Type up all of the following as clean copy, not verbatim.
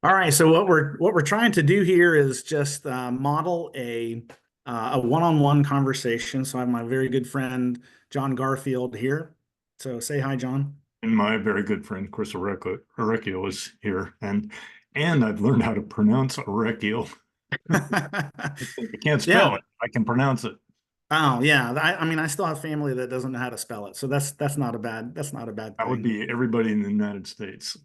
All right, so what we're trying to do here is just model a one-on-one conversation. So I have my very good friend John Garfield here. So say hi, John. And my very good friend Chris Orecchio is here, and I've learned how to pronounce Orecchio. I can't spell Yeah. it. I can pronounce it. Oh, yeah. I mean, I still have family that doesn't know how to spell it, so that's not a bad That would thing. be everybody in the United States.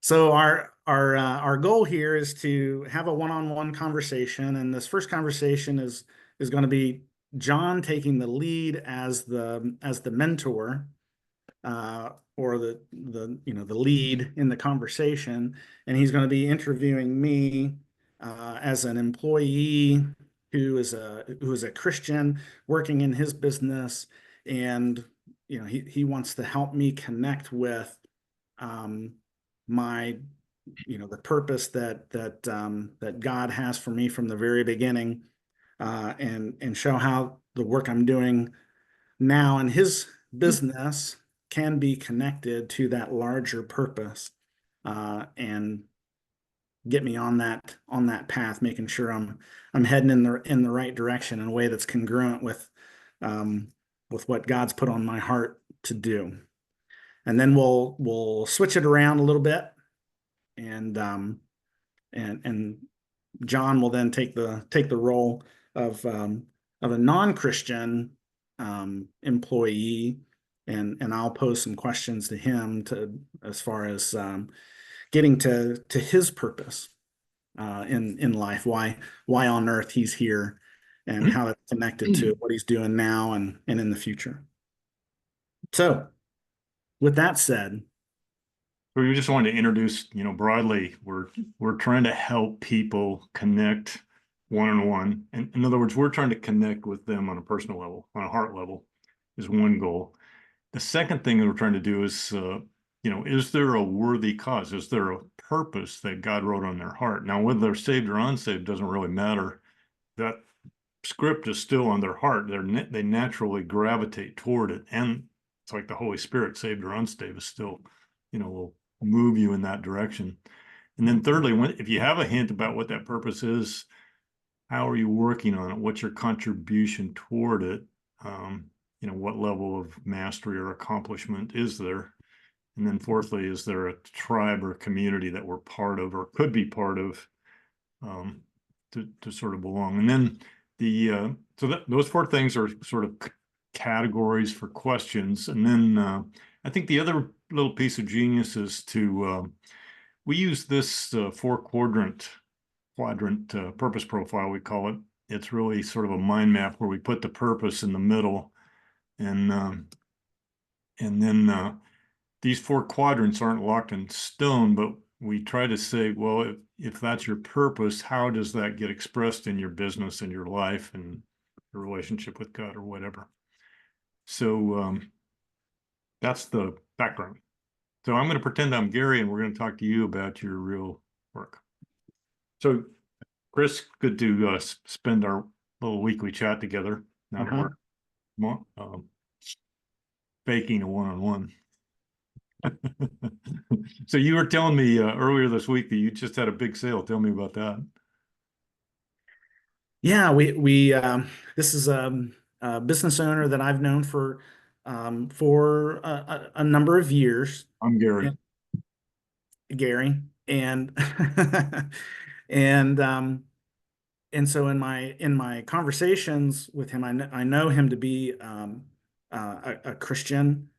So our goal here is to have a one-on-one conversation, and this first conversation is going to be John taking the lead as the mentor, or the lead in the conversation, and he's going to be interviewing me as an employee who is a Christian working in his business, and he wants to help me connect with um, my the purpose that God has for me from the very beginning, and show how the work I'm doing now in his business can be connected to that larger purpose, and get me on that path, making sure I'm heading in the right direction in a way that's congruent um, with what God's put on my heart to do. And then we'll switch it around a little bit, and and John will then take the role of a non-Christian employee, and I'll pose some questions to him to as far as getting to his purpose in life, why on earth he's here, and how that's connected to what he's doing now and in the future. So, with that said, We just wanted to introduce, broadly, we're trying to help people connect one-on-one. And in other words, we're trying to connect with them on a personal level, on a heart level, is one goal. The second thing that we're trying to do is, is there a worthy cause? Is there a purpose that God wrote on their heart? Now, whether they're saved or unsaved doesn't really matter. That script is still on their heart. They naturally gravitate toward it. And it's like the Holy Spirit, saved or unsaved, is still, will move you in that direction. And then thirdly, if you have a hint about what that purpose is, how are you working on it? What's your contribution toward it? Um, what level of mastery or accomplishment is there? And then fourthly, is there a tribe or community that we're part of or could be part of, um, to sort of belong? And then those four things are sort of categories for questions. And then I think the other little piece of genius is we use this quadrant purpose profile, we call it. It's really sort of a mind map where we put the purpose in the middle, and then these four quadrants aren't locked in stone, but we try to say, well, if that's your purpose, how does that get expressed in your business and your life and your relationship with God or whatever? So that's the background. So I'm going to pretend I'm Gary, and we're going to talk to you about your real work. So, Chris, good to spend our little weekly chat together now that uh-huh. we're faking a one-on-one. So you were telling me earlier this week that you just had a big sale. Tell me about that. Yeah, we this is a business owner that I've known for a number of years, I'm Gary. and Gary, and and and so in my conversations with him, I know him to be a Christian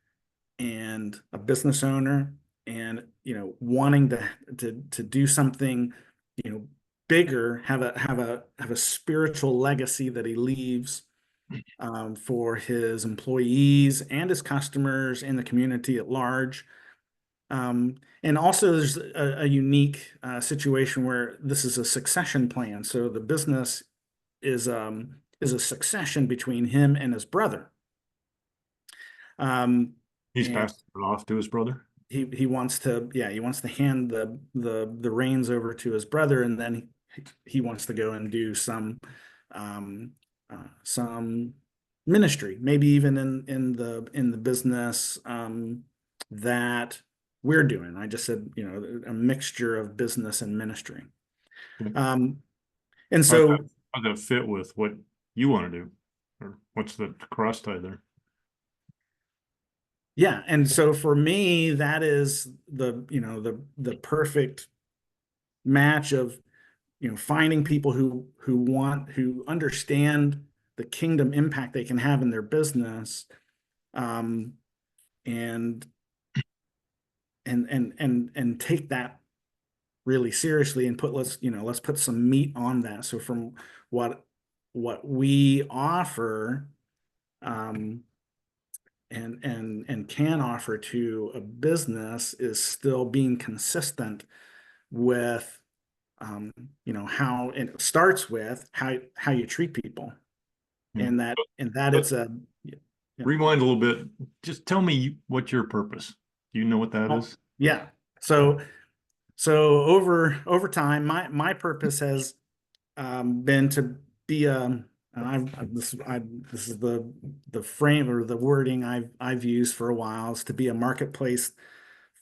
and a business owner, and wanting to do something, you know bigger, have a spiritual legacy that he leaves, for his employees and his customers and the community at large. And also, there's a unique situation where this is a succession plan. So the business is a succession between him and his brother. Um, He's and passed it off to his brother. he wants to hand the reins over to his brother, and then he wants to go and do um, some ministry, maybe even in the business that we're doing. I just said, you know, a mixture of business and ministry. Okay. And How's that, so, how's that fit with what you want to do? Or what's the cross tie there? yeah. And so for me, that is you know, the perfect match of, you know, finding people who understand the kingdom impact they can have in their business, um, and and take that really seriously and let's put some meat on that. So from what we offer, um, and can offer to a business is still being consistent with, you know, how it starts with how you treat people, Yeah. and that But it's a, yeah. rewind a little bit. Just tell me what's your purpose. Do you know what that Oh, is? yeah. So over time, my purpose has, been to be this is the frame or the wording I've used for a while, is to be a marketplace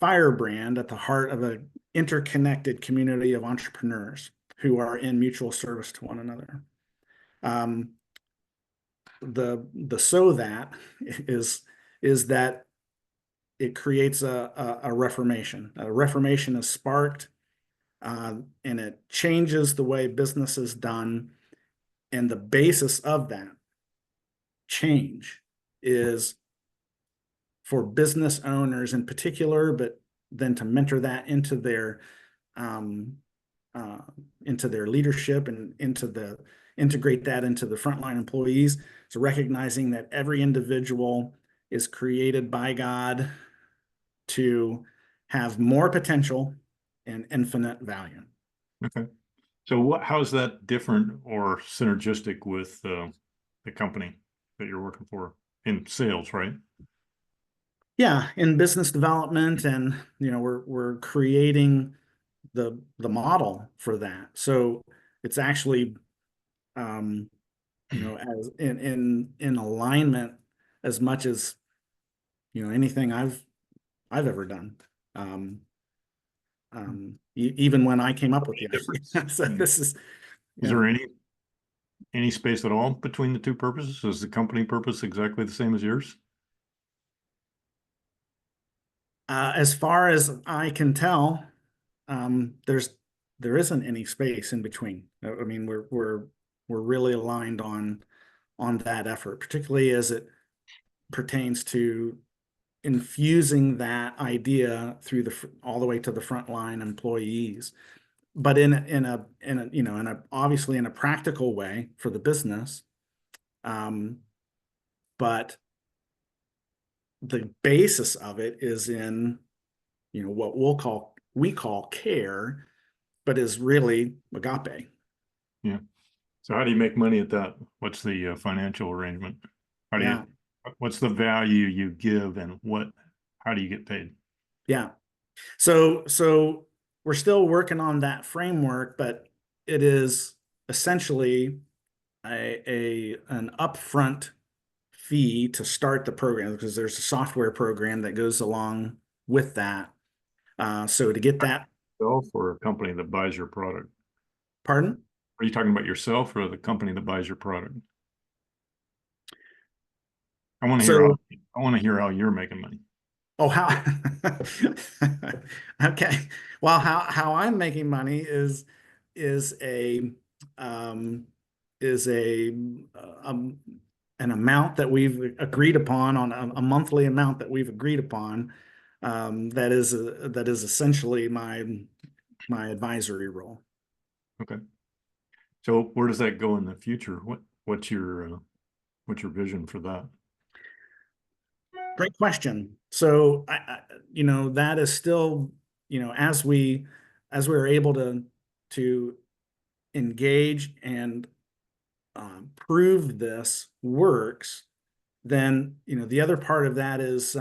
firebrand at the heart of an interconnected community of entrepreneurs who are in mutual service to one another. Um, the so that is that it creates a reformation. A reformation is sparked, and it changes the way business is done. And the basis of that change is for business owners in particular, but then to mentor that um, uh, into their leadership and integrate that into the frontline employees. So recognizing that every individual is created by God to have more potential and infinite value. Okay. So how is that different or synergistic with the company that you're working for in sales, right? Yeah, in business development, and you know, we're creating the model for that. So it's actually, um, you know, as in alignment as much as, you know, anything I've ever done. Um, Even when I came up with the Difference? idea. So this is, Is yeah. there any space at all between the two purposes? Is the company purpose exactly the same as yours? As far as I can tell, there isn't any space in between. I mean, we're really aligned on that effort, particularly as it pertains to infusing that idea through all the way to the frontline employees, but in a you know, in a obviously in a practical way for the business. Um, but the basis of it is in, you know, what we call care, but is really agape. Yeah. So how do you make money at that? What's the financial arrangement? How do you, Yeah, what's the value you give and how do you get paid? yeah. So we're still working on that framework, but it is essentially an upfront fee to start the program, because there's a software program that goes along with that. So to get that, Yourself or a company that buys your product? pardon? Are you talking about yourself or the company that buys your product? I want to hear So, how you're making money. oh, how? Okay. Well, how I'm making money is a um, is um, an amount that we've agreed upon, on a monthly amount that we've agreed upon. That is essentially my advisory role. Okay. So where does that go in the future? What's your vision for that? Great question. So you know, that is still, you know, as we're able to engage and, prove this works, then, you know, the other part of that is,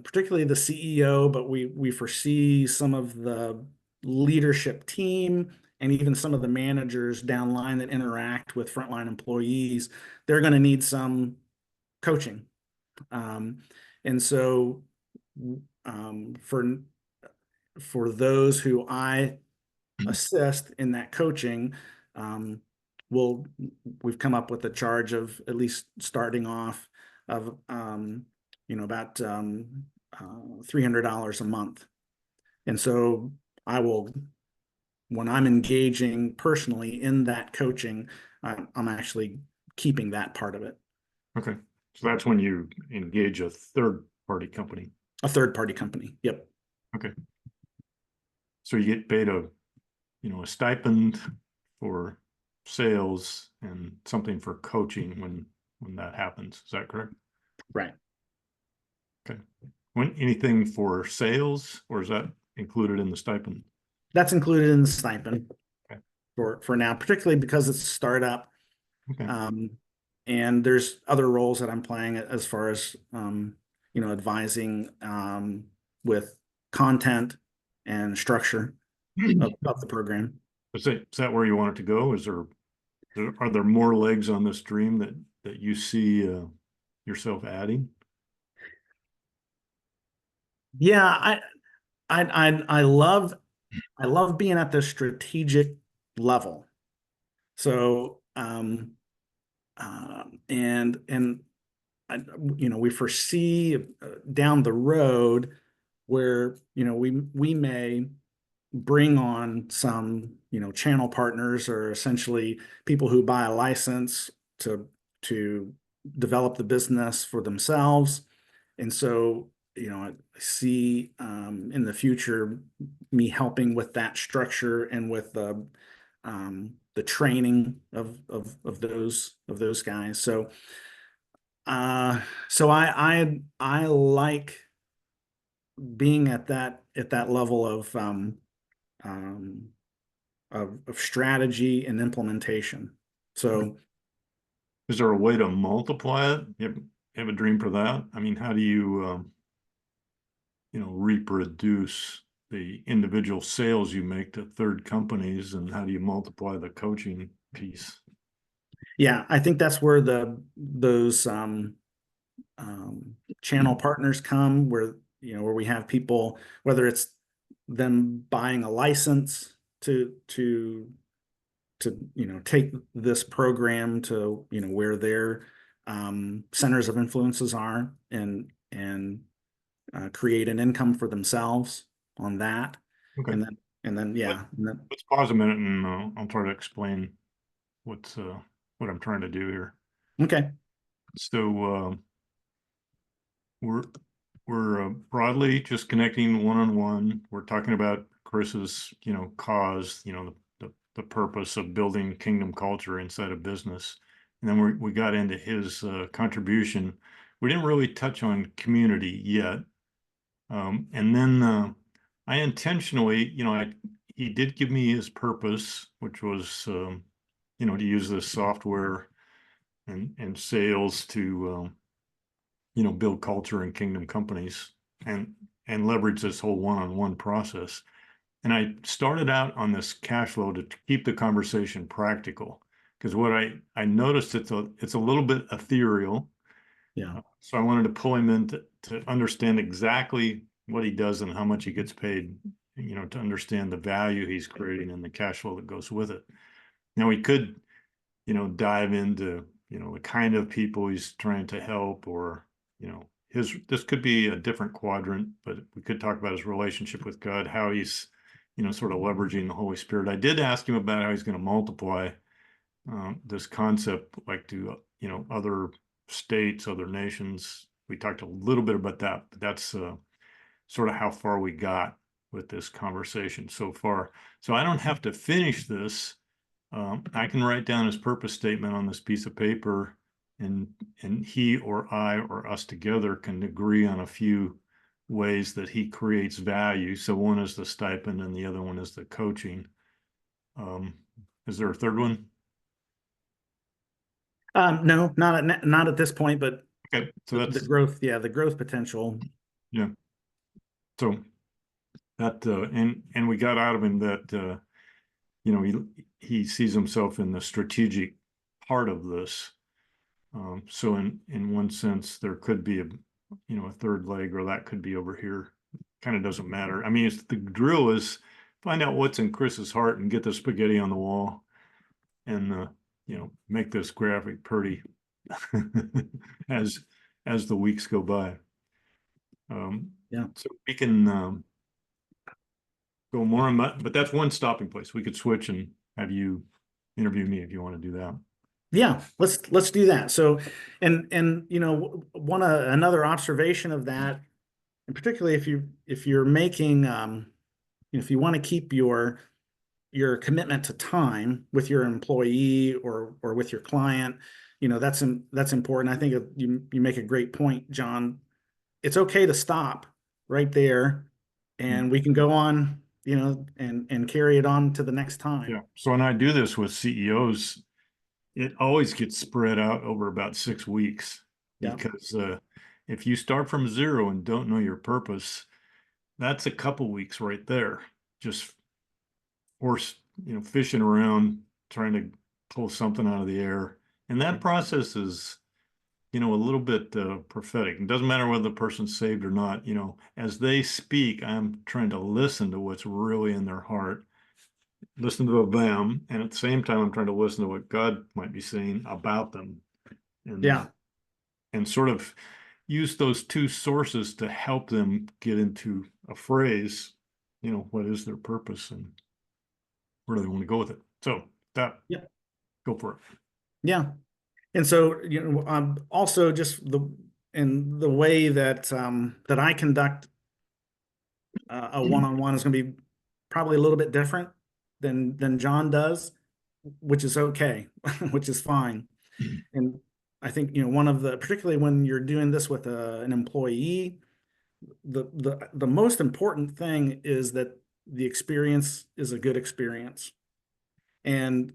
particularly the CEO, but we foresee some of the leadership team and even some of the managers downline that interact with frontline employees. They're going to need some coaching. Um, and so for those who I assist in that coaching, um, we've come up with a charge of at least starting off of about $300 a month. And so I will, when I'm engaging personally in that coaching, I'm actually keeping that part of it. Okay. So that's when you engage a third party company. A third party company. Yep. Okay. So you get paid a stipend for sales and something for coaching when that happens. Is that correct? Right. Okay. When anything for sales, or is that included in the stipend? That's included in the stipend Okay. for now, particularly because it's a startup. Okay. And there's other roles that I'm playing as far as advising with content and structure of the program. Is that where you want it to go? Are there more legs on this dream that you see yourself adding? Yeah, I love being at the strategic level. So and we foresee down the road where we may bring on some channel partners, or essentially people who buy a license to develop the business for themselves. And so I see in the future me helping with that structure and with the training of those guys. So I like being at that level um, of strategy and implementation. So Is there a way to multiply it? You have a dream for that? I mean, how do you reproduce the individual sales you make to third companies, and how do you multiply the coaching piece? yeah, I think that's where those channel partners come, where we have people, whether it's them buying a license to take this program to where their centers of influences are, and create an income for themselves on that. Okay. And then yeah. Let's pause a minute and I'll try to explain what I'm trying to do here. Okay. So we're broadly just connecting one-on-one. We're talking about Chris's cause, the purpose of building kingdom culture inside a business, and then we got into his contribution. We didn't really touch on community yet, and then I intentionally, he did give me his purpose, which was to use this software and sales to build culture in kingdom companies and leverage this whole one-on-one process. And I started out on this cash flow to keep the conversation practical, because what I noticed it's a little bit ethereal. Yeah. So I wanted to pull him in to understand exactly what he does and how much he gets paid, to understand the value he's creating and the cash flow that goes with it. Now we could, dive into, the kind of people he's trying to help, or, this could be a different quadrant, but we could talk about his relationship with God, how he's, sort of leveraging the Holy Spirit. I did ask him about how he's going to multiply this concept, like to, other states, other nations. We talked a little bit about that, but that's sort of how far we got with this conversation so far. So I don't have to finish this. I can write down his purpose statement on this piece of paper, and he or I or us together can agree on a few ways that he creates value. So one is the stipend and the other one is the coaching. Is there a third one? No, not at this point, but Okay, so the growth, the growth potential. Yeah. So that and we got out of him that he sees himself in the strategic part of this. So in one sense, there could be a third leg, or that could be over here. kind of doesn't matter. I mean, it's the drill is find out what's in Chris's heart and get the spaghetti on the wall and, you know, make this graphic pretty as the weeks go by. Yeah. So we can go more on that, but that's one stopping place. We could switch and have you interview me if you want to do that. Yeah, let's do that. So, and you know, another observation of that, and particularly if you're making, if you want to keep your commitment to time with your employee or with your client, you know, that's important. I think you make a great point, John. It's okay to stop right there, and we can go on, you know, and carry it on to the next time. Yeah. So when I do this with CEOs, it always gets spread out over about 6 weeks Yeah. because if you start from zero and don't know your purpose, that's a couple weeks right there. Just horse, you know, fishing around, trying to pull something out of the air. And that process is, you know, a little bit prophetic. It doesn't matter whether the person's saved or not. You know, as they speak, I'm trying to listen to what's really in their heart, listen to them, and at the same time, I'm trying to listen to what God might be saying about them, and Yeah. and sort of use those two sources to help them get into a phrase. You know, what is their purpose and where do they want to go with it? So that, Yeah. go for it. Yeah. And so, you know, also just in the way that that I conduct a one-on-one is going to be probably a little bit different than John does, which is okay, which is fine. And I think, you know, one of the, particularly when you're doing this with an employee, the most important thing is that the experience is a good experience. And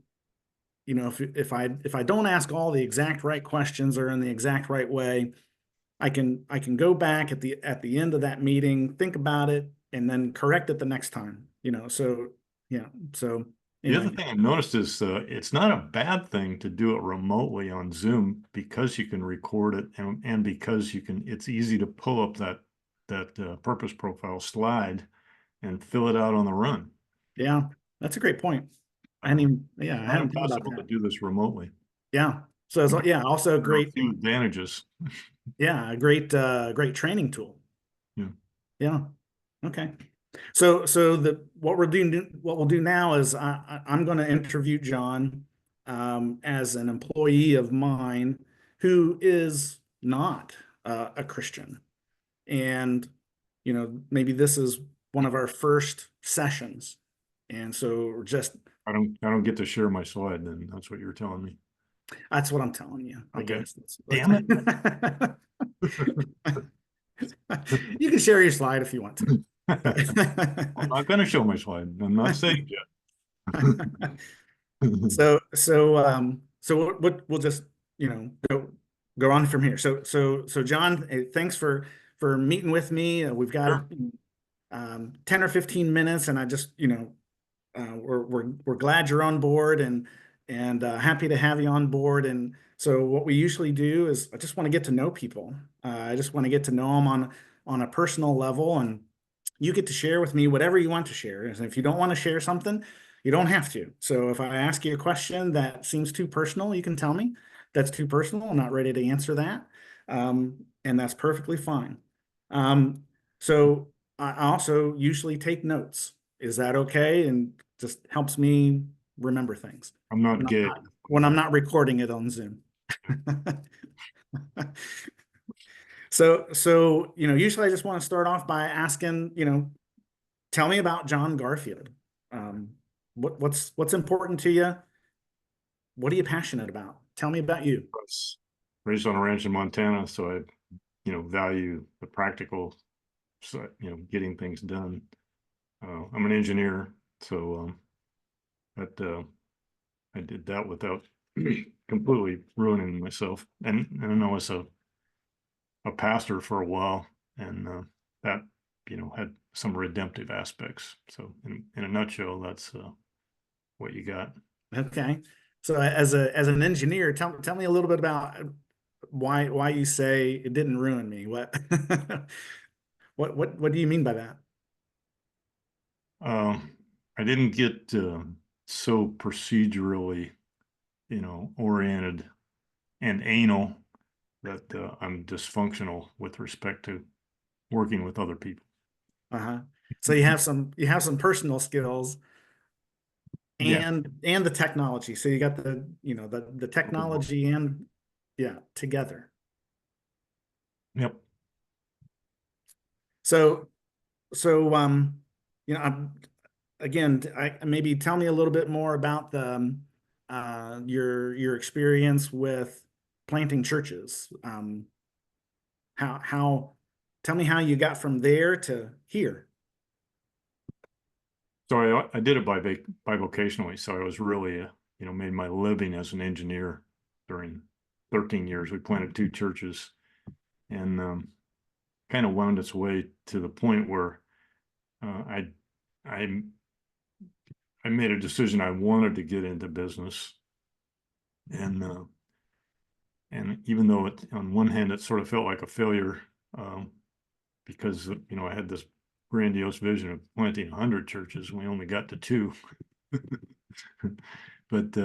you know, if I don't ask all the exact right questions or in the exact right way, I can go back at the end of that meeting, think about it, and then correct it the next time. You know, so yeah. So The other anyway, thing I've noticed is it's not a bad thing to do it remotely on Zoom because you can record it and because you can, it's easy to pull up that purpose profile slide and fill it out on the run. yeah, that's a great point. I hadn't even, yeah, I Not hadn't thought about impossible to that. do this remotely. Yeah. So it's, yeah, also a There are a great, few advantages. yeah, a great training tool. Yeah. Yeah. Okay. So what we'll do now is I'm going to interview John as an employee of mine who is not a Christian, and you know, maybe this is one of our first sessions, and so we're just I don't get to share my slide then. That's what you're telling me. that's what I'm telling you. I Okay. guess. Damn it. You can share your slide if you want to. I'm not going to show my slide. I'm not saved yet. So we'll just, you know, go on from here. So John, thanks for meeting with me. We've got Sure. 10 or 15 minutes, and I just, you know, we're glad you're on board and happy to have you on board. And so what we usually do is I just want to get to know people. I just want to get to know them on a personal level, and you get to share with me whatever you want to share. And if you don't want to share something, you don't have to. So if I ask you a question that seems too personal, you can tell me that's too personal. I'm not ready to answer that. And that's perfectly fine. So I also usually take notes. Is that okay? And just helps me remember things I'm not gay. when I'm not recording it on Zoom. So, you know, usually I just want to start off by asking, you know, tell me about John Garfield. What's important to you? What are you passionate about? Tell me about you. I was raised on a ranch in Montana, so I, you know, value the practical, so, you know, getting things done. I'm an engineer, so I did that without completely ruining myself. And I was a pastor for a while, and that, you know, had some redemptive aspects. So in a nutshell, that's what you got. Okay. So as an engineer, tell me a little bit about why you say it didn't ruin me. What What do you mean by that? I didn't get so procedurally, oriented and anal that I'm dysfunctional with respect to working with other people. Uh-huh. So you have some personal skills Yeah. and the technology. So you got the technology and yeah, together. Yep. So I'm again, maybe tell me a little bit more about your experience with planting churches. How tell me how you got from there to here. So I did it bivocationally. So I was really, made my living as an engineer during 13 years. We planted 2 churches and kind of wound its way to the point where I I I made a decision I wanted to get into business, and even though on one hand it sort of felt like a failure, because I had this grandiose vision of planting 100 churches, and we only got to 2. But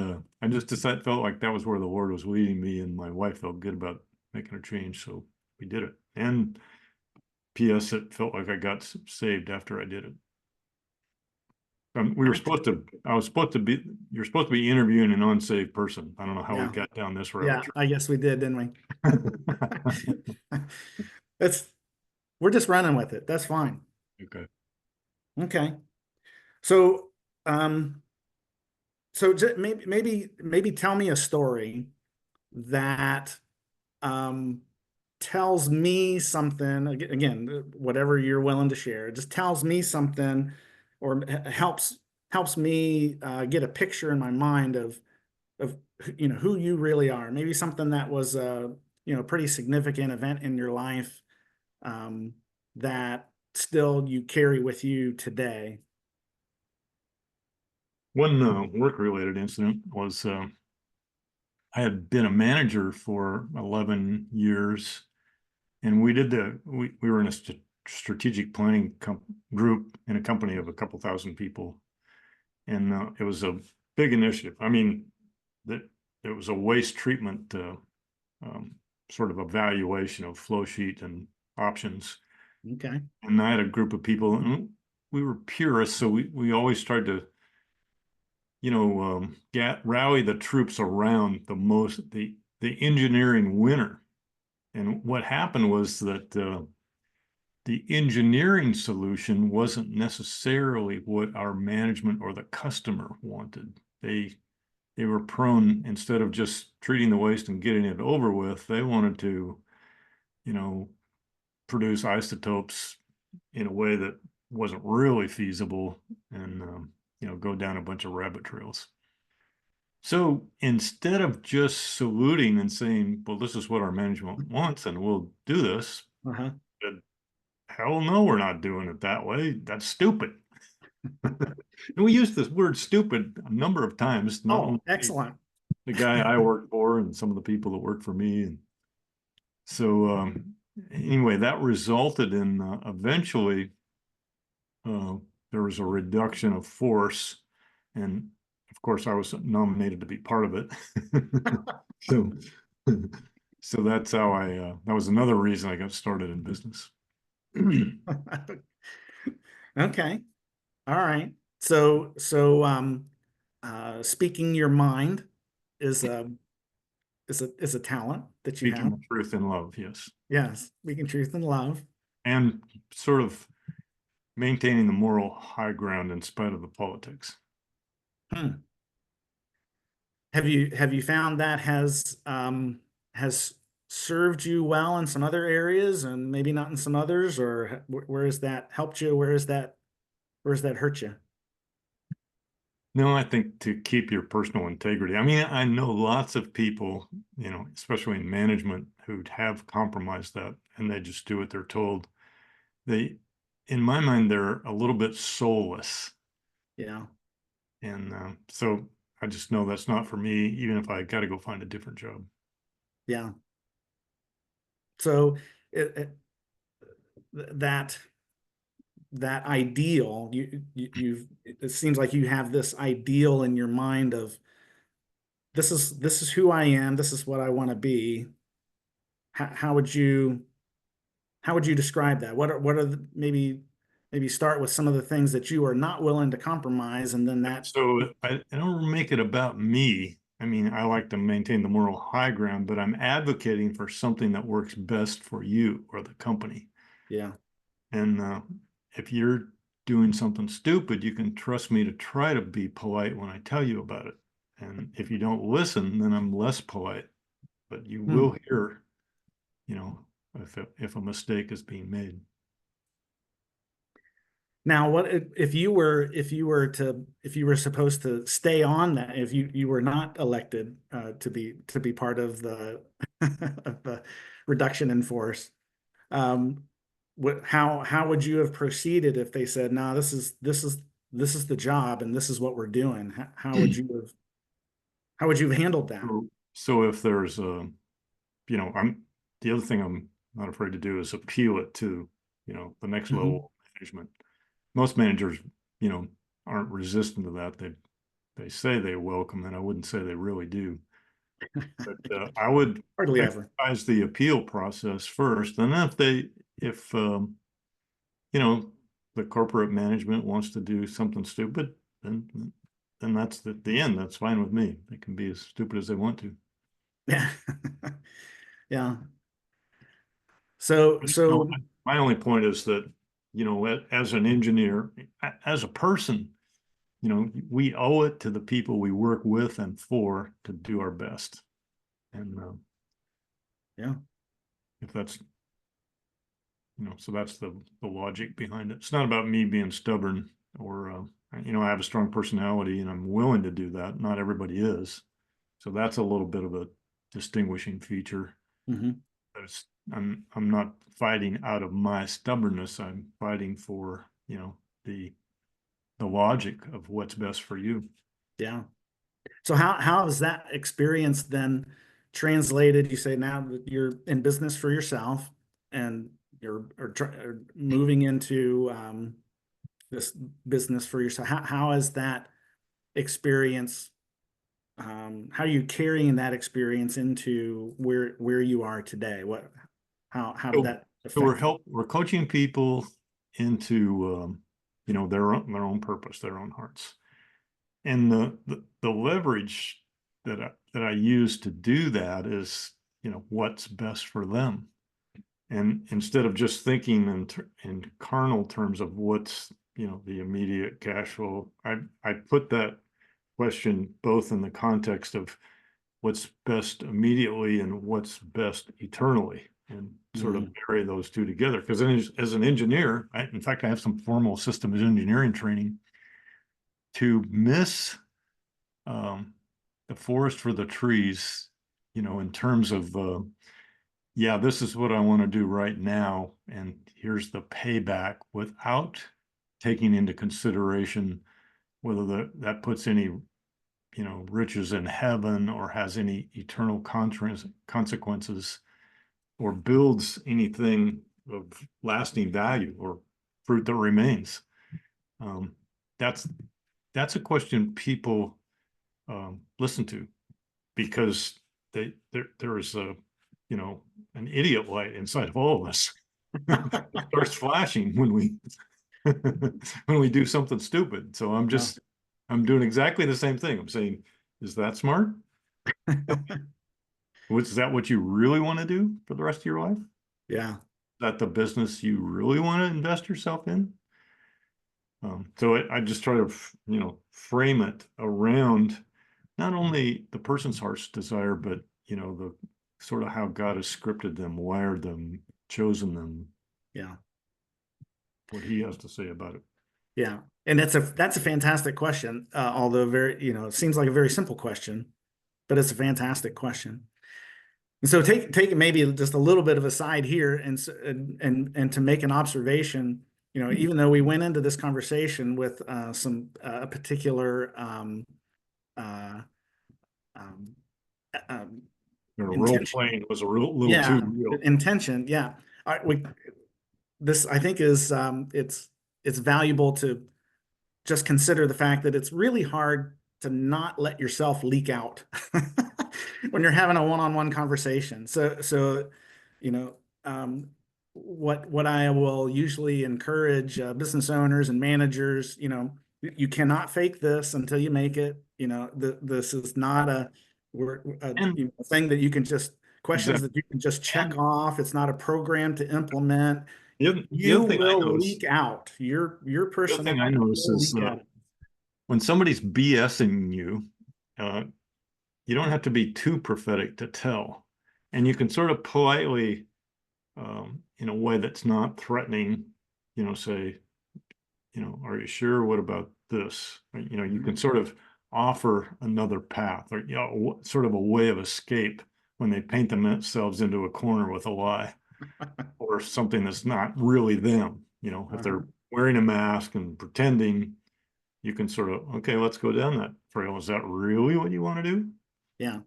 I just decided, felt like that was where the Lord was leading me, and my wife felt good about making a change, so we did it. And P.S. It felt like I got saved after I did it. We were supposed to. I was supposed to be. You're supposed to be interviewing an unsaved person. I don't know how we Yeah. got down this Yeah, rabbit I guess we did, didn't we? trail. That's we're just running with it. That's fine. Okay. Okay. So, um, maybe tell me a story that um tells me something again, whatever you're willing to share, just tells me something or helps me get a picture in my mind of who you really are. Maybe something that was a pretty significant event in your life um, that still you carry with you today. One work-related incident was I had been a manager for 11 years, and we were in a strategic planning group in a company of a couple thousand people, and it was a big initiative. I mean, that it was a waste treatment um, sort of evaluation of flow sheet and options. Okay. And I had a group of people, and we were purists, so we always tried to, rally the troops around the engineering winner. And what happened was that the engineering solution wasn't necessarily what our management or the customer wanted. They were prone, instead of just treating the waste and getting it over with, they wanted to, you know, produce isotopes in a way that wasn't really feasible, and go down a bunch of rabbit trails. So instead of just saluting and saying, well, this is what our management wants and we'll do this, Uh-huh. said, hell no, we're not doing it that way. That's stupid. And we used this word stupid a number of times, not Oh, only excellent. the guy I worked for and some of the people that worked for me. And so anyway, that resulted in eventually there was a reduction of force. And of course, I was nominated to be part of it. So, so that's how that was another reason I got started in business. Okay. All right. So speaking your mind is a talent that you Speaking have. the truth in love, yes. Yes, speaking truth in love. And sort of maintaining the moral high ground in spite of the politics. Hmm. Have you found that has served you well in some other areas and maybe not in some others, or where has that helped you? Where has that hurt you? No, I think to keep your personal integrity. I mean, I know lots of people, especially in management, who have compromised that and they just do what they're told. They, in my mind, they're a little bit soulless. Yeah. And so I just know that's not for me, even if I got to go find a different job. Yeah. So it, that ideal, it seems like you have this ideal in your mind of this is who I am, this is what I want to be. How would you describe that? What are maybe start with some of the things that you are not willing to compromise, and then that. So I don't make it about me. I mean, I like to maintain the moral high ground, but I'm advocating for something that works best for you or the company. Yeah. And if you're doing something stupid, you can trust me to try to be polite when I tell you about it. And if you don't listen, then I'm less polite. But you Hmm. will hear, you know, if a mistake is being made. Now, what if you were supposed to stay on that, if you were not elected to be part of the of the reduction in force, what how would you have proceeded if they said, "No, this is the job and this is what we're doing"? How would you have handled that? So if there's a, I'm the other thing I'm not afraid to do is appeal it to, the next Mhm. level of management. Most managers, you know, aren't resistant to that. They say they welcome, and I wouldn't say they really do. But I would Hardly ever. exercise the appeal process first, and if you know, the corporate management wants to do something stupid, then that's the end. That's fine with me. They can be as stupid as they want to. Yeah. Yeah. So No, so my only point is that, as an engineer, as a person, we owe it to the people we work with and for to do our best. And yeah. if that's, so that's the logic behind it. It's not about me being stubborn or, I have a strong personality and I'm willing to do that. Not everybody is. So that's a little bit of a distinguishing feature. Hmm. It's, I'm not fighting out of my stubbornness. I'm fighting for, the logic of what's best for you. Yeah. So how has that experience then translated? You say now that you're in business for yourself and are moving into this business for yourself. How has that experience? How are you carrying that experience into where you are today? How did So, that so affect you? we're coaching people into, their own purpose, their own hearts. And the leverage that I use to do that is, what's best for them. And instead of just thinking in carnal terms of what's, the immediate cash flow, I put that question both in the context of what's best immediately and what's best eternally, and sort of Mhm. marry those two together. Because as an engineer, in fact, I have some formal systems engineering training. To miss um, the forest for the trees, in terms of, yeah, this is what I want to do right now, and here's the payback, without taking into consideration whether that puts any, riches in heaven or has any eternal consequences or builds anything of lasting value or fruit that remains. Um, that's that's a question people listen to, because there is a, an idiot light inside of all of us. It starts flashing when we when we do something stupid. So Yeah. I'm doing exactly the same thing. I'm saying, is that smart? Was that what you really want to do for the rest of your life? Is Yeah. that the business you really want to invest yourself in? So I just try to, frame it around not only the person's heart's desire, but, the sort of how God has scripted them, wired them, chosen them, Yeah. what he has to say about it. Yeah. And that's a fantastic question. Although very, it seems like a very simple question, but it's a fantastic question. And so take maybe just a little bit of a side here and to make an observation, even though we went into this conversation with some a particular uh, um, um, Role intention, playing was a little too yeah, real. intention, yeah. All right, this I think is it's valuable to just consider the fact that it's really hard to not let yourself leak out when you're having a one-on-one conversation. So, you know, what I will usually encourage business owners and managers, you cannot fake this until you make it. This is not And thing that you can just questions exactly. that you can just check And off. It's not a program to implement. the You other thing I will notice, leak out. Your the other thing I personality notice will is leak out. when somebody's BSing you, uh, you don't have to be too prophetic to tell. And you can sort of politely, in a way that's not threatening, say, are you sure? What about this? Or, you can sort of offer another path or, sort of a way of escape when they paint themselves into a corner with a lie or something that's not really them. If Uh-huh. they're wearing a mask and pretending, you can sort of, okay, let's go down that trail. Is that really what you want to do? Yeah.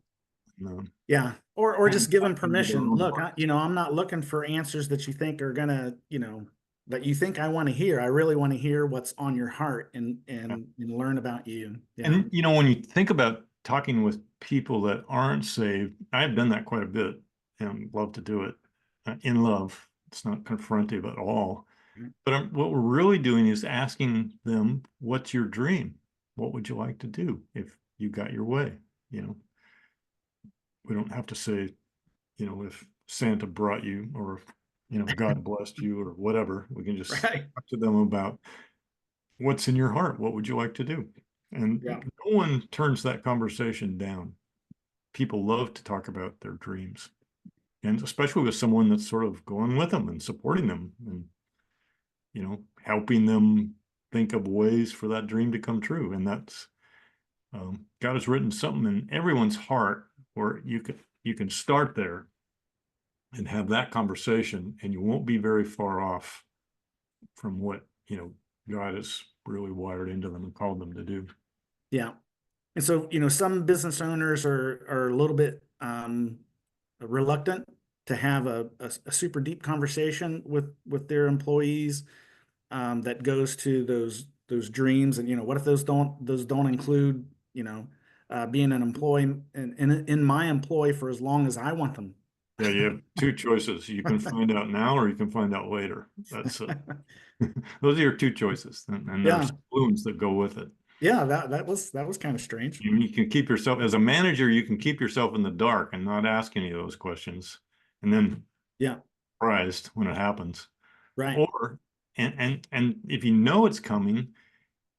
No. Yeah. Or And just give them with their permission. own Look, heart. I'm not looking for answers that you think are gonna, that you think I want to hear. I really want to hear what's on your heart Yeah. and learn about you. Yeah. And when you think about talking with people that aren't saved, I've done that quite a bit and love to do it in love. It's not confrontive at all. But what we're really doing is asking them, what's your dream? What would you like to do if you got your way? You know, we don't have to say, if Santa brought you or, God blessed you or whatever. We can just Right. talk to them about what's in your heart. What would you like to do? And Yeah. no one turns that conversation down. People love to talk about their dreams, and especially with someone that's sort of going with them and supporting them and, helping them think of ways for that dream to come true. And that's, God has written something in everyone's heart where you can start there and have that conversation, and you won't be very far off from what, God has really wired into them and called them to do. Yeah. And so, some business owners are a little bit reluctant to have a super deep conversation with their employees that goes to those dreams. And what if those don't include being an employee in my employ for as long as I want them. Yeah, you have two choices. You can find out now or you can find out later. That's those are your two choices. And Yeah. there's balloons that go with it. Yeah, that was kind of strange. You can keep yourself as a manager, you can keep yourself in the dark and not ask any of those questions and then Yeah. surprised when it happens. Right. Or and if you know it's coming,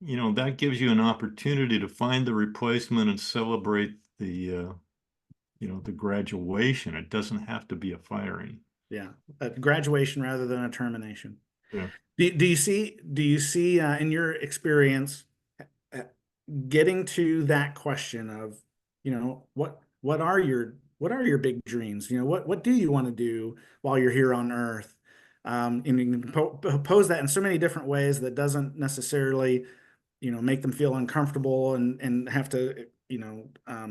that gives you an opportunity to find the replacement and celebrate the graduation. It doesn't have to be a firing. Yeah. A graduation rather than a termination. Yeah. Do you see in your experience uh, getting to that question of, what are your big dreams? What do you want to do while you're here on Earth? And you can pose that in so many different ways that doesn't necessarily, make them feel uncomfortable and have to,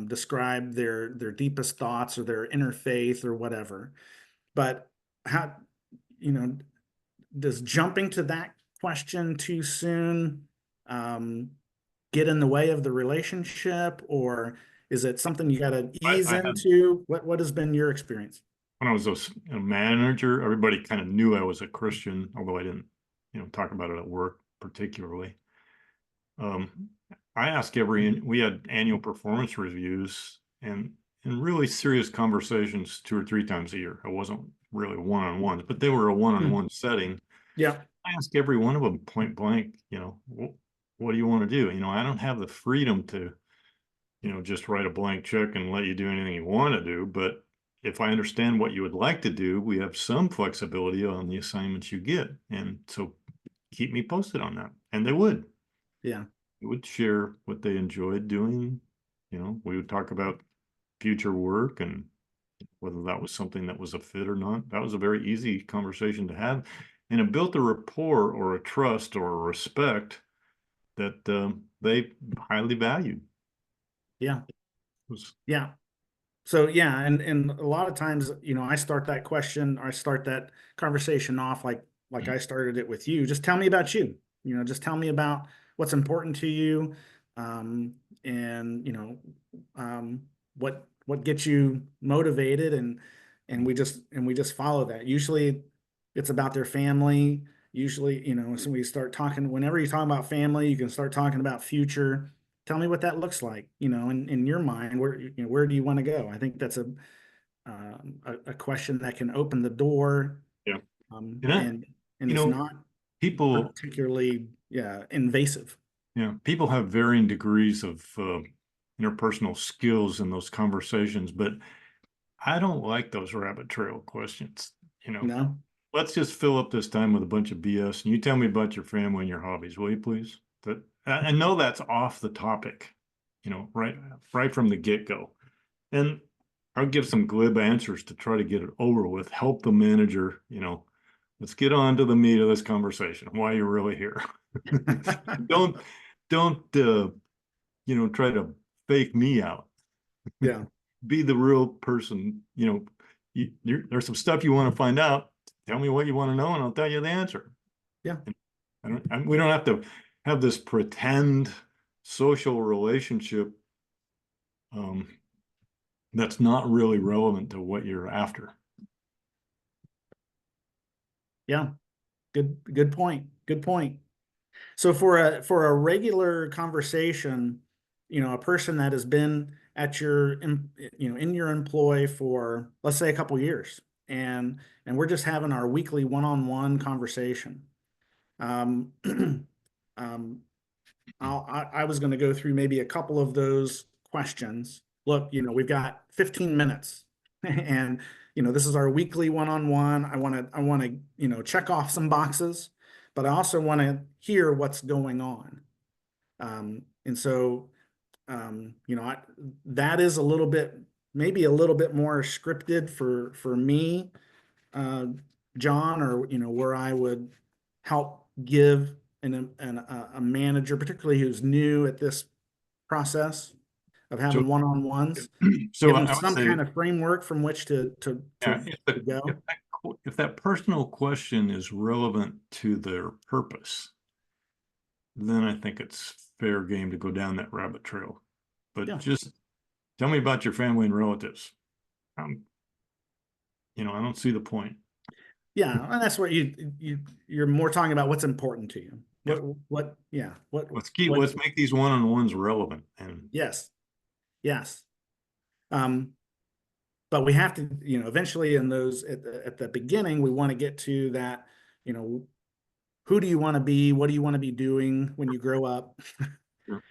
describe their deepest thoughts or their inner faith or whatever. But how, you know, does jumping to that question too soon um, get in the way of the relationship, or is it something you got to ease I had into? What has been your experience? when I was a manager, everybody kind of knew I was a Christian, although I didn't, talk about it at work particularly. Um, I ask we had annual performance reviews and really serious conversations 2 or 3 times a year. It wasn't really one-on-one, but they were a Hmm. one-on-one setting. Yeah, I ask every one of them point blank, what do you want to do? I don't have the freedom to, just write a blank check and let you do anything you want to do. But if I understand what you would like to do, we have some flexibility on the assignments you get. And so keep me posted on that. And they would. yeah, They would share what they enjoyed doing. We would talk about future work and whether that was something that was a fit or not. That was a very easy conversation to have. And it built a rapport or a trust or a respect that they highly valued. yeah, It was, yeah. So yeah, and a lot of times, I start that question or I start that conversation off like like I started it with you, just tell me about you. Just tell me about what's important to you, and what gets you motivated, and we just follow that. Usually, it's about their family. Usually, so we start talking. Whenever you talk about family, you can start talking about future. Tell me what that looks like. In your mind, where do you want to go? I think that's a question that can open the door, Yeah. um, And that, and you it's know, not people, particularly, invasive. people have varying degrees of interpersonal skills in those conversations, but I don't like those rabbit trail questions. No. Let's just fill up this time with a bunch of BS, and you tell me about your family and your hobbies, will you please? That I know that's off the topic, right from the get-go. And I'll give some glib answers to try to get it over with, help the manager, let's get on to the meat of this conversation, why you're really here. Don't try to fake me out. Yeah. Be the real person. There's some stuff you want to find out. Tell me what you want to know, and I'll tell you the answer. Yeah. We don't have to have this pretend social relationship that's not really relevant to what you're after. Yeah. Good point. Good point. So for a regular conversation, a person that has been at in your employ for, let's say, a couple years, and we're just having our weekly one-on-one conversation. Um, um, I was going to go through maybe a couple of those questions. Look, we've got 15 minutes, and this is our weekly one-on-one. I want to check off some boxes, but I also want to hear what's going on. And so, that is maybe a little bit more scripted for me, uh, John, or where I would help give a manager, particularly who's new at this process of So, having one-on-ones, so give I them would some say, kind of framework from which to yeah, go. if that personal question is relevant to their purpose, then I think it's fair game to go down that rabbit trail. But Yeah. just tell me about your family and relatives. I don't see the point. Yeah, and that's what you're more talking about what's important to you. Yeah. Let's make these one-on-ones relevant. And Yes. Yes. Um, but we have to, eventually in those at the beginning, we want to get to that, who do you want to be? What do you want to be doing when you grow up? Sure.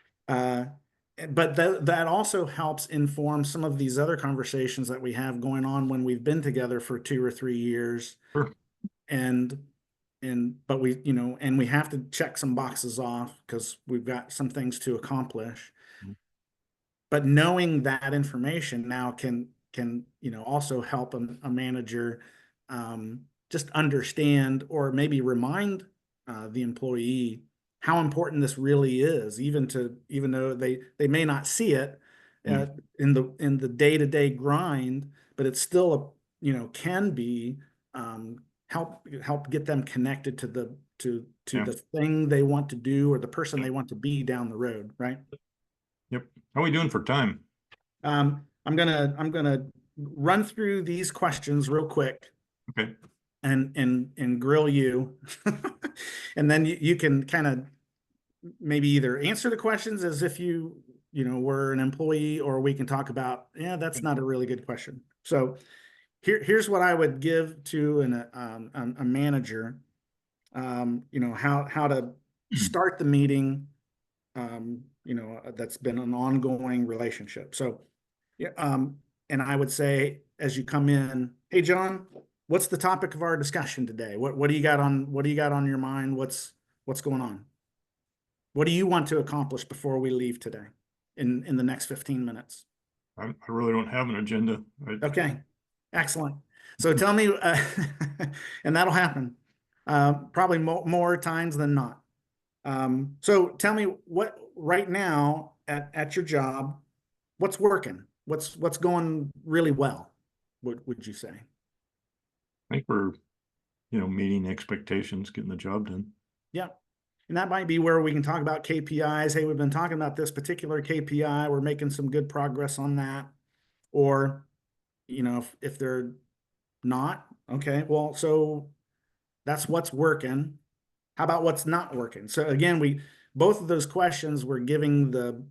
But that also helps inform some of these other conversations that we have going on when we've been together for 2 or 3 years. Sure. But we have to check some boxes off because we've got some things to accomplish. Mhm. But knowing that information now can also help a manager, just understand or maybe remind the employee how important this really is, even though they may not see it in the day-to-day grind, but it's still can be, help get them connected to the thing they want to do or the person they want to be down the road, right? Yep. How are we doing for time? I'm gonna run through these questions real quick Okay. and grill you, and then you can kind of maybe either answer the questions as if you were an employee, or we can talk about, yeah, that's not a really good question. So here's what I would give to a manager, how to start the meeting, that's been an ongoing relationship. So, yeah, and I would say, as you come in, hey, John, what's the topic of our discussion today? What do you got on your mind? What's going on? What do you want to accomplish before we leave today in the next 15 minutes? I really don't have an agenda. Okay, excellent. So tell me, and that'll happen probably more times than not. So tell me what right now at your job, what's working? What's going really well? Would you say? I think we're meeting expectations, getting the job done. Yeah. And that might be where we can talk about KPIs. Hey, we've been talking about this particular KPI. We're making some good progress on that. Or, if they're not, okay, well, so that's what's working. How about what's not working? So again, both of those questions, we're giving the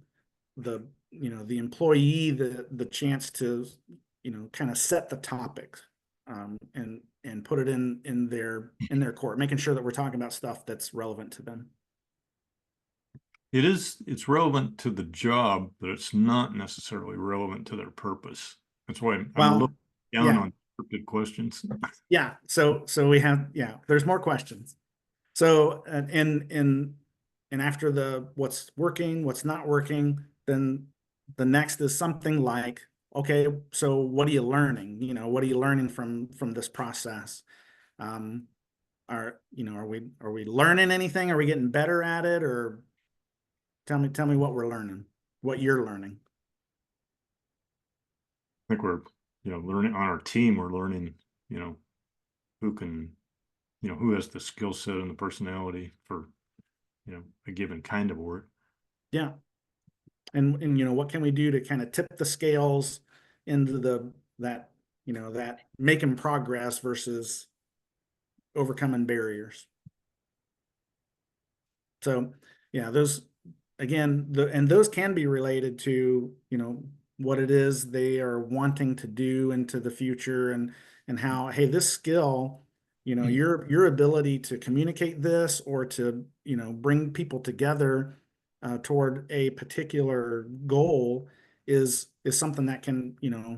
employee the chance to, kind of set the topic, and put it in their court, making sure that we're talking about stuff that's relevant to them. It's relevant to the job, but it's not necessarily relevant to their purpose. That's why I'm a little down yeah. on scripted questions. Yeah. So we have, there's more questions. So, and after the what's working, what's not working, then the next is something like, okay, so what are you learning? What are you learning from this process? Are we learning anything? Are we getting better at it? Or tell me what we're learning, what you're learning. I think we're, learning on our team, we're learning, who can, who has the skill set and the personality for, a given kind of work. Yeah. And what can we do to kind of tip the scales into that making progress versus overcoming barriers. So yeah, those again, and those can be related to, what it is they are wanting to do into the future, and how, hey, this skill, your ability to communicate this, or to, bring people together toward a particular goal is something that can,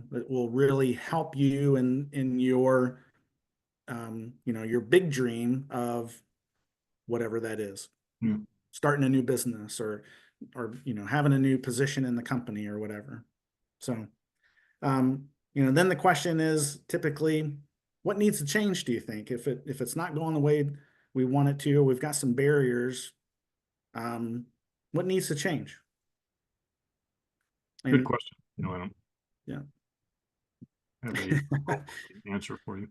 that will really help you in your, your big dream of whatever that is. Yeah. Starting a new business, or having a new position in the company or whatever. So then the question is typically, what needs to change, do you think? If it's not going the way we want it to, or we've got some barriers, what needs to change? Good question. I don't Yeah. have a answer for you.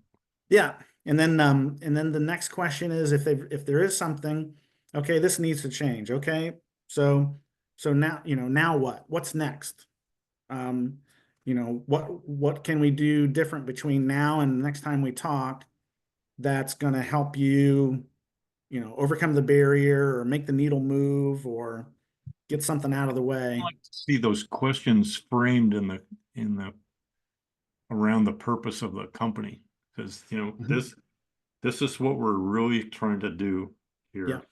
Yeah. And then the next question is, if there is something, okay, this needs to change. Okay. So now, now what? What's next? What can we do different between now and the next time we talk that's going to help you, overcome the barrier, or make the needle move, or get something out of the way? I like to see those questions framed in the around the purpose of the company, because this is what we're really trying to do here.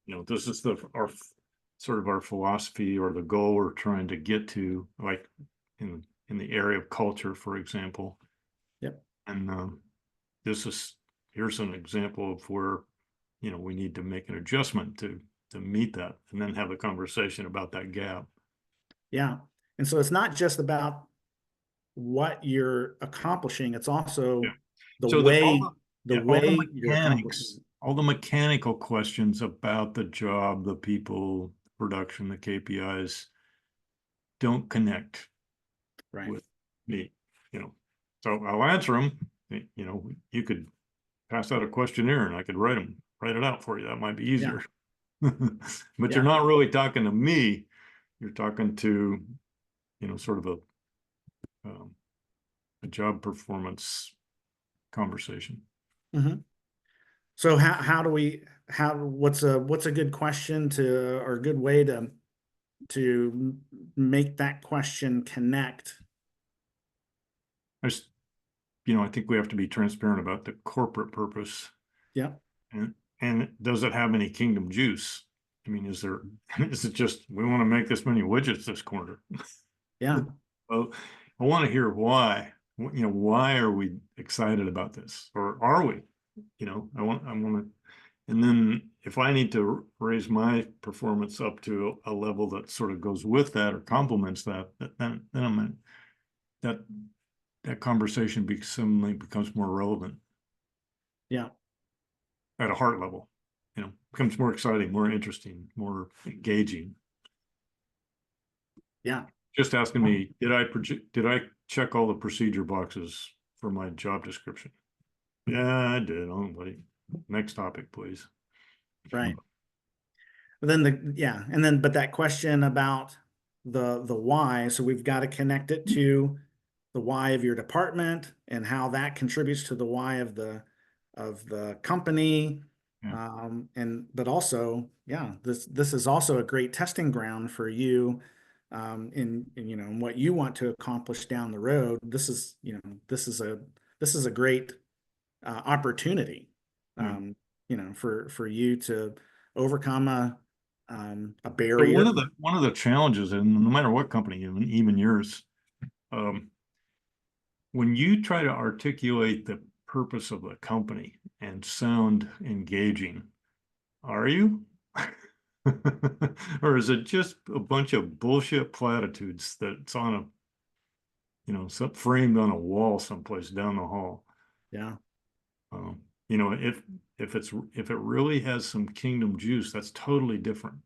Yeah. This is our sort of our philosophy, or the goal we're trying to get to, like in the area of culture, for example. Yep. And here's an example of where we need to make an adjustment to meet that, and then have a conversation about that gap. Yeah. And so it's not just about what you're accomplishing, it's also the way you're accomplishing. All the mechanical questions about the job, the people, production, the KPIs don't connect with me, so I'll answer them. You could pass out a questionnaire and I could write it out for you. That might be easier. But you're not really talking to me. You're talking to, sort of a job performance conversation. Mm-hmm. So what's a good question or a good way to make that question connect? I think we have to be transparent about the corporate purpose. Yeah. And does it have any kingdom juice? I mean, is it just, we want to make this many widgets this quarter? Yeah. Well, I want to hear why. Why are we excited about this? Or are we? I want to, and then if I need to raise my performance up to a level that sort of goes with that or complements that, then I'm in, that conversation suddenly becomes more relevant. Yeah. At a heart level, becomes more exciting, more interesting, more engaging. Yeah. Just asking me, did I check all the procedure boxes for my job description? Yeah, I did. Oh, buddy. Next topic, please. Right. But then but that question about the why, so we've got to connect it to the why of your department and how that contributes to the why of the company. Yeah. And but also, yeah, this is also a great testing ground for you in you know in what you want to accomplish down the road. This is, you know, this is a great opportunity, Yeah. you know, for you to overcome a So barrier. one of the challenges, and no matter what company, even yours, um, when you try to articulate the purpose of the company and sound engaging, are you? Or is it just a bunch of bullshit platitudes that's on a, framed on a wall someplace down the hall? Yeah, You know, if it really has some kingdom juice, that's totally different.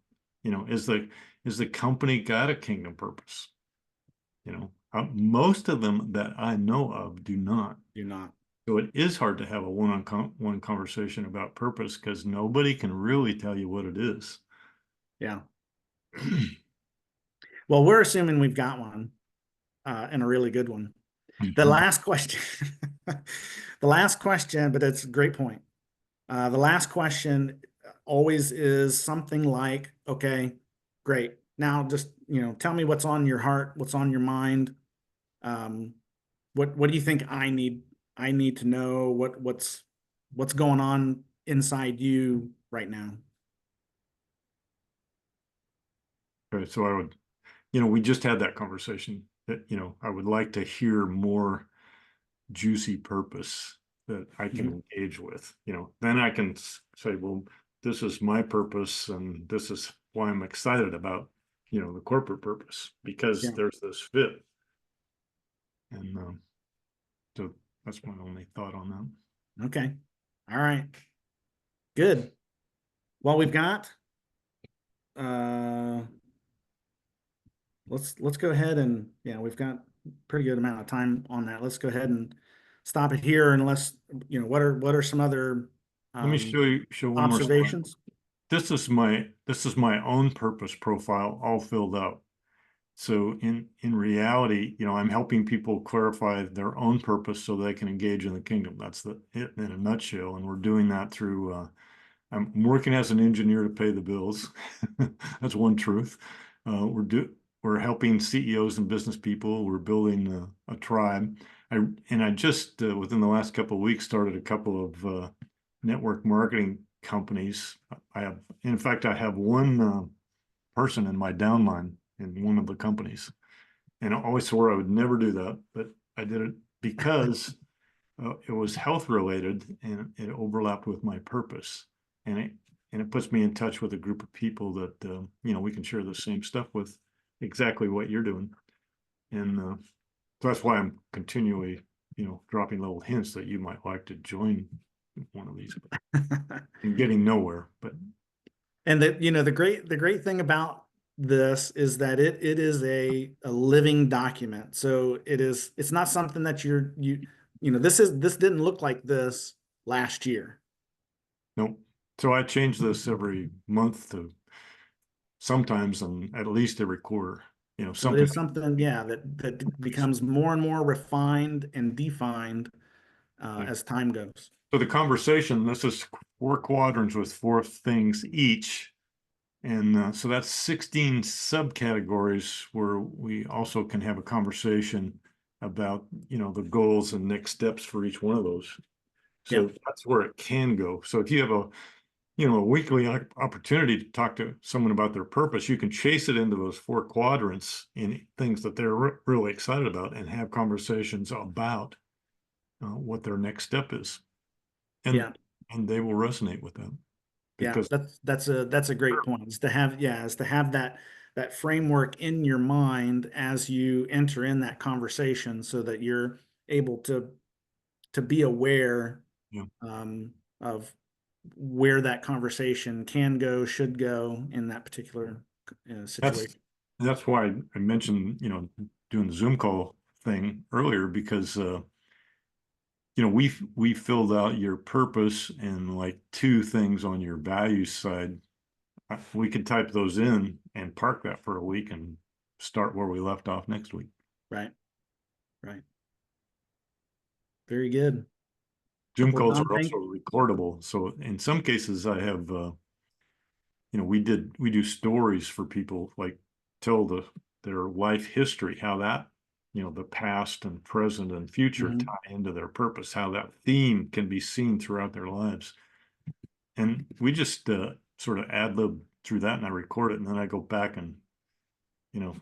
You know, is the company got a kingdom purpose? You know, most of them that I know of do not. you're not. So it is hard to have a one-on-one conversation about purpose because nobody can really tell you what it is. Yeah. Well, we're assuming we've got one, and a really good one. The last question, the last question, but it's a great point. The last question always is something like, okay, great. Now just, you know, tell me what's on your heart, what's on your mind. Um, what do you think I need to know? What's going on inside you right now? Okay, so we just had that conversation that, I would like to hear more juicy purpose that I can engage with, then I can say, well, this is my purpose and this is why I'm excited about, the corporate purpose because Yeah. there's this fit. And so that's my only thought on that. Okay. All right. Good. Well, we've got uh let's go ahead and yeah, we've got pretty good amount of time on that. Let's go ahead and stop it here unless, you know, what are some other Let me show one more slide. observations? This is my own purpose profile all filled out. So in reality, I'm helping people clarify their own purpose so they can engage in the kingdom. That's it in a nutshell. And we're doing that through I'm working as an engineer to pay the bills. That's one truth. We're helping CEOs and business people. We're building a tribe. I just within the last couple of weeks started a couple of network marketing companies. In fact, I have one person in my downline in one of the companies, and I always swore I would never do that, but I did it because it was health related and it overlapped with my purpose, and it puts me in touch with a group of people that we can share the same stuff with, exactly what you're doing, and so that's why I'm continually dropping little hints that you might like to join one of these, and getting nowhere, but. And the great thing about this is that it is a living document. So it's not something that this didn't look like this last year. Nope. So I change this every month to sometimes and at least every quarter, So it something. is something, yeah, that becomes more and more refined and defined as time goes. So the conversation, this is 4 quadrants with 4 things each. And so that's 16 subcategories where we also can have a conversation about, the goals and next steps for each one of those. So Yeah. that's where it can go. So if you have a weekly opportunity to talk to someone about their purpose, you can chase it into those 4 quadrants in things that they're really excited about and have conversations about what their next step is. Yeah. And they will resonate with them. Yeah, Because that's a great point. Is to have that framework in your mind as you enter in that conversation, so that you're able to be aware yeah, of where that conversation can go, should go in that particular situation. that's why I mentioned, doing the Zoom call thing earlier, because you know, we filled out your purpose and like 2 things on your values side. We could type those in and park that for a week and start where we left off next week. Right. Right. Very good. Zoom Well, calls John, are also recordable. So in some cases I have, you know, we do stories for people, like tell their life history, how that, you know, the past and present and future Mhm. tie into their purpose, how that theme can be seen throughout their lives. And we just sort of ad lib through that, and I record it, and then I go back and, you know,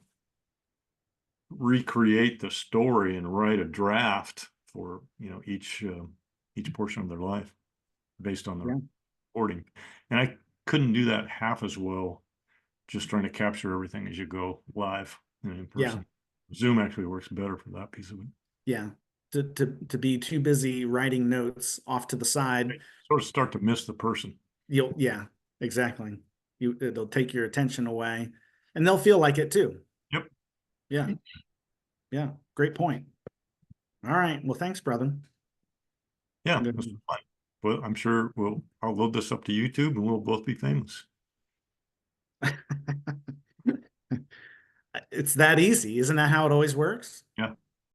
recreate the story and write a draft for, you know, each portion of their life based on the Yeah. recording. And I couldn't do that half as well just trying to capture everything as you go live and in Yeah. person. Zoom actually works better for that piece of it. Yeah. To be too busy writing notes off to the side, Sort of start to miss the person. yeah, exactly. It'll take your attention away, and they'll feel like it too. Yep. Yeah. Yeah. Great point. All right. Well, thanks, brother. Yeah, I'm this gonna- was fun. Well, I'm sure I'll load this up to YouTube and we'll both be famous. It's that easy. Isn't that how it always works? Yeah.